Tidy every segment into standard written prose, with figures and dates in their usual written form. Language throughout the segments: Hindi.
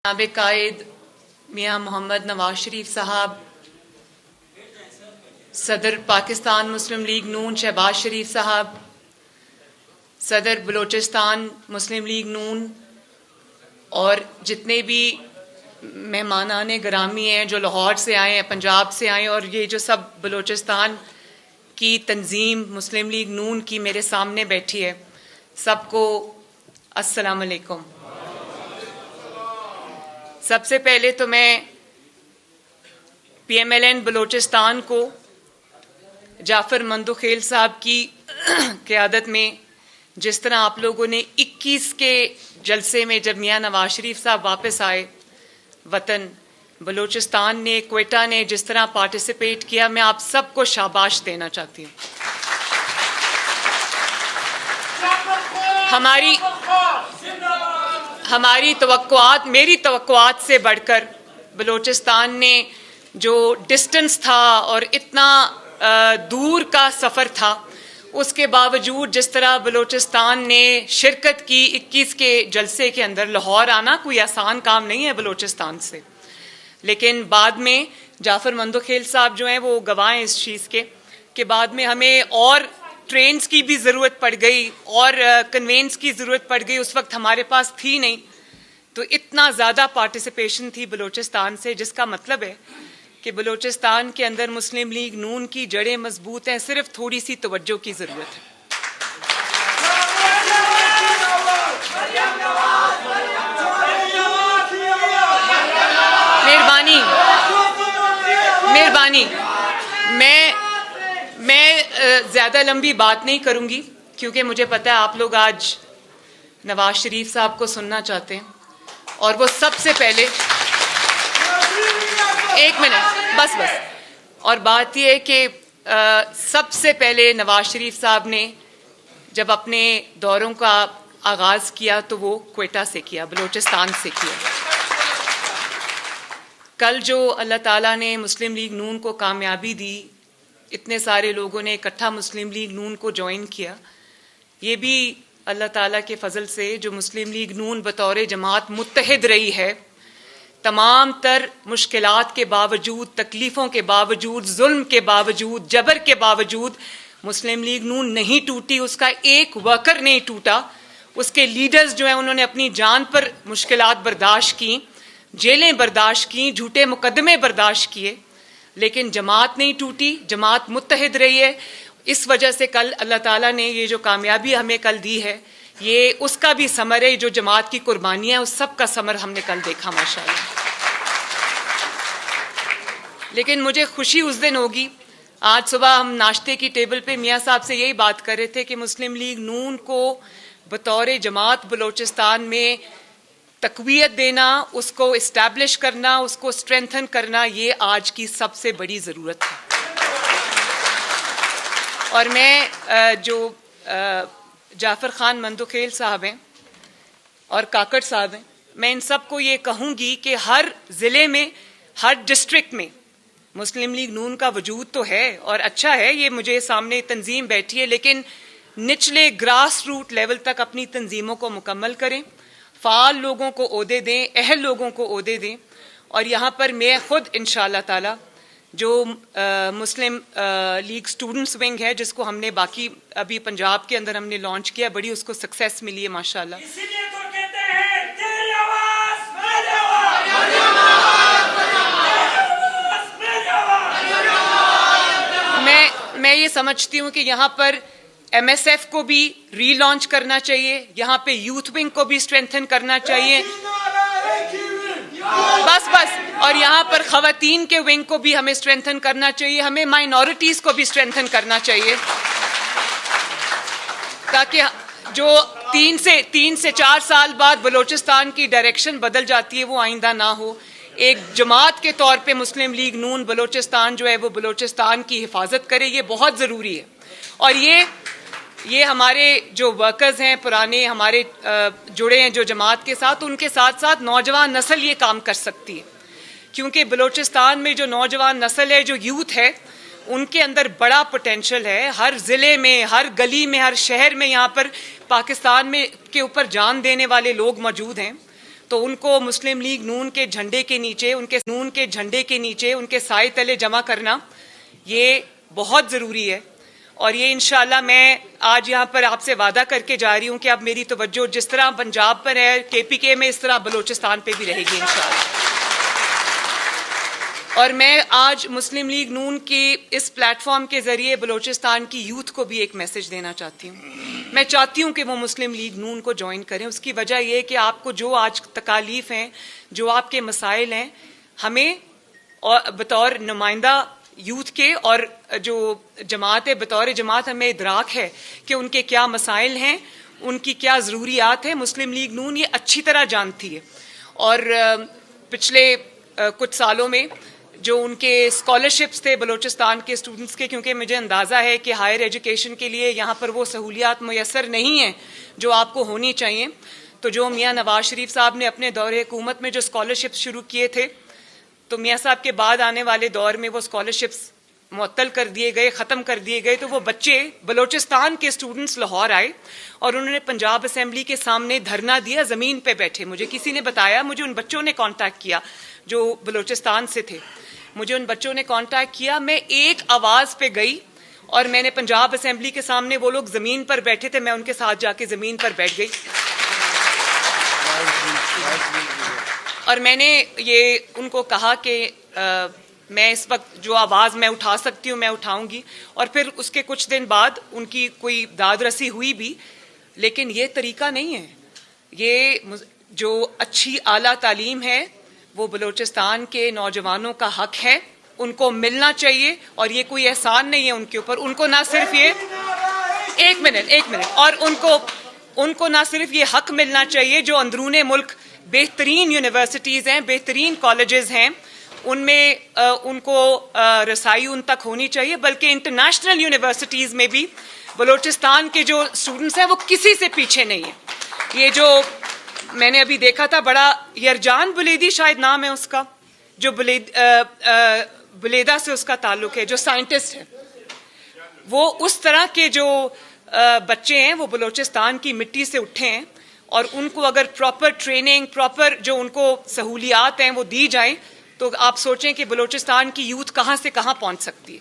नाबिक कायद मियाँ मोहम्मद नवाज शरीफ साहब, सदर पाकिस्तान मुस्लिम लीग नून शहबाज शरीफ साहब, सदर बलोचिस्तान मुस्लिम लीग नून और जितने भी मेहमानाने गिरामी हैं जो लाहौर से आए हैं, पंजाब से आए, और ये जो सब बलोचिस्तान की तंजीम मुस्लिम लीग नून की मेरे सामने बैठी है, सबको अस्सलाम वालेकुम। सबसे पहले तो मैं PMLN बलोचिस्तान को जाफर मंदोखेल साहब की क़यादत में जिस तरह आप लोगों ने 21 के जलसे में जब मियाँ नवाज शरीफ साहब वापस आए वतन, बलोचिस्तान ने, क्वेटा ने जिस तरह पार्टिसिपेट किया, मैं आप सबको शाबाश देना चाहती हूँ। हमारी तवक्कुआत, मेरी तवक्कुआत से बढ़कर बलोचिस्तान ने जो डिस्टेंस था और इतना दूर का सफ़र था, उसके बावजूद जिस तरह बलोचिस्तान ने शिरकत की 21 के जलसे के अंदर, लाहौर आना कोई आसान काम नहीं है बलोचिस्तान से, लेकिन बाद में जाफर मंदोखेल साहब जो हैं वो गवाह हैं इस चीज़ के बाद में हमें और ट्रेन्स की भी ज़रूरत पड़ गई और कन्वेंस की ज़रूरत पड़ गई। उस वक्त हमारे पास थी नहीं, तो इतना ज़्यादा पार्टिसिपेशन थी बलोचिस्तान से, जिसका मतलब है कि बलोचिस्तान के अंदर मुस्लिम लीग नून की जड़ें मजबूत हैं, सिर्फ थोड़ी सी तवज्जो की ज़रूरत है। मेहरबानी मैं ज़्यादा लंबी बात नहीं करूंगी, क्योंकि मुझे पता है आप लोग आज नवाज शरीफ साहब को सुनना चाहते हैं, और वो सबसे पहले एक मिनट बस और बात यह है कि सबसे पहले नवाज शरीफ साहब ने जब अपने दौरों का आगाज़ किया तो वो क्वेटा से किया, बलोचिस्तान से किया। कल जो अल्लाह ताला ने मुस्लिम लीग नून को कामयाबी दी, इतने सारे लोगों ने इकट्ठा मुस्लिम लीग नून को ज्वाइन किया, ये भी अल्लाह ताला के फजल से जो मुस्लिम लीग नून बतौर जमात मुत्तहिद रही है, तमाम तर मुश्किलात के बावजूद, तकलीफ़ों के बावजूद, जुल्म के बावजूद, जबर के बावजूद मुस्लिम लीग नून नहीं टूटी, उसका एक वर्कर नहीं टूटा। उसके लीडर्स जो हैं उन्होंने अपनी जान पर मुश्किलात बर्दाश्त की, जेलें बर्दाश्त की, झूठे मुकदमे बर्दाश्त किए, लेकिन जमात नहीं टूटी, जमात मुत्तहिद रही है। इस वजह से कल अल्लाह ताला ने ये जो कामयाबी हमें कल दी है, ये उसका भी समर है। जो जमात की कुर्बानियाँ है उस सब का समर हमने कल देखा माशाअल्लाह। लेकिन मुझे खुशी उस दिन होगी, आज सुबह हम नाश्ते की टेबल पे मियाँ साहब से यही बात कर रहे थे कि मुस्लिम लीग नून को बतौर जमात बलोचिस्तान में तक़वियत देना, उसको इस्टेब्लिश करना, उसको स्ट्रेंथन करना, ये आज की सबसे बड़ी ज़रूरत है। और मैं जो जाफ़र खान मंदोखेल साहब हैं और काकड़ साहब हैं, मैं इन सब को ये कहूँगी कि हर ज़िले में, हर डिस्ट्रिक्ट में मुस्लिम लीग नून का वजूद तो है और अच्छा है, ये मुझे सामने तंजीम बैठी है, लेकिन निचले ग्रास रूट लेवल तक अपनी तंजीमों को मुकम्मल करें, फ़ाल लोगों को ओहदे दें, अहल लोगों को ओहदे दें। और यहाँ पर मैं ख़ुद इंशाअल्लाह ताला जो मुस्लिम लीग स्टूडेंट्स विंग है, जिसको हमने बाकी अभी पंजाब के अंदर हमने लॉन्च किया, बड़ी उसको सक्सेस मिली है माशाअल्लाह। मैं ये समझती हूँ कि यहाँ पर MSF को भी रीलॉन्च करना चाहिए, यहाँ पे यूथ विंग को भी स्ट्रेंथन करना चाहिए, बस और यहाँ पर ख़वातीन के विंग को भी हमें स्ट्रेंथन करना चाहिए, हमें माइनॉरिटीज़ को भी स्ट्रेंथन करना चाहिए, ताकि जो 3 से 4 साल बाद बलोचिस्तान की डायरेक्शन बदल जाती है वो आइंदा ना हो। एक जमात के तौर पे मुस्लिम लीग नून बलोचिस्तान जो है वो बलोचिस्तान की हिफाजत करे, ये बहुत ज़रूरी है। और ये हमारे जो वर्कर्स हैं पुराने, हमारे जुड़े हैं जो जमात के साथ, उनके साथ साथ नौजवान नस्ल ये काम कर सकती है, क्योंकि बलोचिस्तान में जो नौजवान नस्ल है, जो यूथ है, उनके अंदर बड़ा पोटेंशल है। हर ज़िले में, हर गली में, हर शहर में यहाँ पर पाकिस्तान में के ऊपर जान देने वाले लोग मौजूद हैं। तो उनको मुस्लिम लीग नून के झंडे के नीचे, उनके साए तले जमा करना ये बहुत ज़रूरी है। और ये इंशाल्लाह मैं आज यहाँ पर आपसे वादा करके जा रही हूँ कि अब मेरी तवज्जो जिस तरह पंजाब पर है, KPK में, इस तरह बलूचिस्तान पे भी रहेगी इंशाल्लाह। और मैं आज मुस्लिम लीग नून के इस प्लेटफॉर्म के ज़रिए बलूचिस्तान की यूथ को भी एक मैसेज देना चाहती हूँ। मैं चाहती हूँ कि वो मुस्लिम लीग नून को ज्वाइन करें। उसकी वजह ये है कि आपको जो आज तकालीफ हैं, जो आपके मसाइल हैं, हमें और बतौर नुमाइंदा यूथ के और जो जमात है, बतौर जमात हमें इदराक है कि उनके क्या मसाइल हैं, उनकी क्या ज़रूरियात है। मुस्लिम लीग नून ये अच्छी तरह जानती है। और पिछले कुछ सालों में जो उनके स्कॉलरशिप्स थे बलूचिस्तान के स्टूडेंट्स के, क्योंकि मुझे अंदाज़ा है कि हायर एजुकेशन के लिए यहाँ पर वो सहूलियात मुयसर नहीं हैं जो आपको होनी चाहिए, तो जो मियाँ नवाज शरीफ साहब ने अपने दौरे हुकूमत में जो स्कॉलरशिप्स शुरू किए थे, तो मियाँ साहब के बाद आने वाले दौर में वो स्कॉलरशिप्स मुअत्तल कर दिए गए, ख़त्म कर दिए गए। तो वो बच्चे बलूचिस्तान के स्टूडेंट्स लाहौर आए और उन्होंने पंजाब असेंबली के सामने धरना दिया, ज़मीन पे बैठे। मुझे किसी ने बताया, मुझे उन बच्चों ने कांटेक्ट किया जो बलूचिस्तान से थे, मुझे उन बच्चों ने कांटेक्ट किया। मैं एक आवाज़ पे गई और मैंने पंजाब असेंबली के सामने, वो लोग ज़मीन पर बैठे थे, मैं उनके साथ जाके ज़मीन पर बैठ गई और मैंने ये उनको कहा कि मैं इस वक्त जो आवाज़ मैं उठा सकती हूँ मैं उठाऊंगी। और फिर उसके कुछ दिन बाद उनकी कोई दाद रसी हुई भी, लेकिन ये तरीका नहीं है। ये जो अच्छी आला तालीम है वो बलूचिस्तान के नौजवानों का हक है, उनको मिलना चाहिए। और ये कोई एहसान नहीं है उनके ऊपर, उनको ना सिर्फ ये एक मिनट और उनको ना सिर्फ ये हक मिलना चाहिए जो अंदरूने मुल्क बेहतरीन यूनिवर्सिटीज़ हैं, बेहतरीन कॉलेजेस हैं, उनमें उनको रसाई उन तक होनी चाहिए, बल्कि इंटरनेशनल यूनिवर्सिटीज़ में भी बलूचिस्तान के जो स्टूडेंट्स हैं वो किसी से पीछे नहीं है। ये जो मैंने अभी देखा था, बड़ा यरजान बुलेदी शायद नाम है उसका, जो बुलेदा से उसका ताल्लुक है, जो साइंटिस्ट है, वो उस तरह के जो बच्चे हैं वो बलूचिस्तान की मिट्टी से उठे हैं। और उनको अगर प्रॉपर ट्रेनिंग, प्रॉपर जो उनको सहूलियात हैं वो दी जाएं, तो आप सोचें कि बलूचिस्तान की यूथ कहाँ से कहाँ पहुँच सकती है।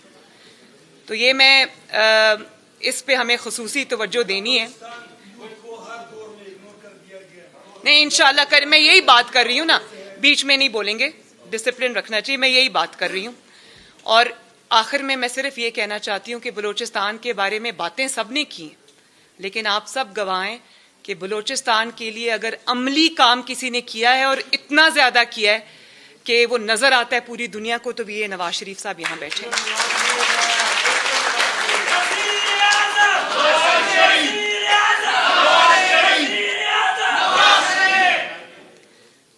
तो ये मैं इस पे हमें खुसूसी तवज्जो देनी है। नहीं, इंशाल्लाह कर, मैं यही बात कर रही हूँ ना, बीच में नहीं बोलेंगे, डिसिप्लिन रखना चाहिए, मैं यही बात कर रही हूँ। और आखिर में मैं सिर्फ ये कहना चाहती हूँ कि बलूचिस्तान के बारे में बातें सब ने की, लेकिन आप सब गवाह हैं कि बलूचिस्तान के लिए अगर अमली काम किसी ने किया है और इतना ज़्यादा किया है कि वो नज़र आता है पूरी दुनिया को, तो भी ये नवाज शरीफ साहब यहाँ बैठे हैं।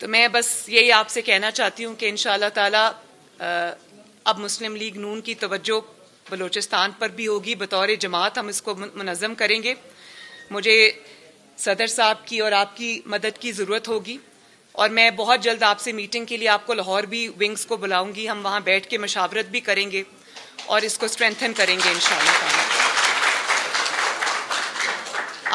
तो मैं बस यही आपसे कहना चाहती हूँ कि इंशाअल्लाह ताला अब मुस्लिम लीग नून की तवज्जो बलूचिस्तान पर भी होगी। बतौर जमात हम इसको मुनज़्ज़म करेंगे। मुझे सदर साहब की और आपकी मदद की ज़रूरत होगी और मैं बहुत जल्द आपसे मीटिंग के लिए आपको लाहौर भी विंग्स को बुलाऊंगी। हम वहाँ बैठ के मशावरत भी करेंगे और इसको स्ट्रेंथन करेंगे इंशाअल्लाह।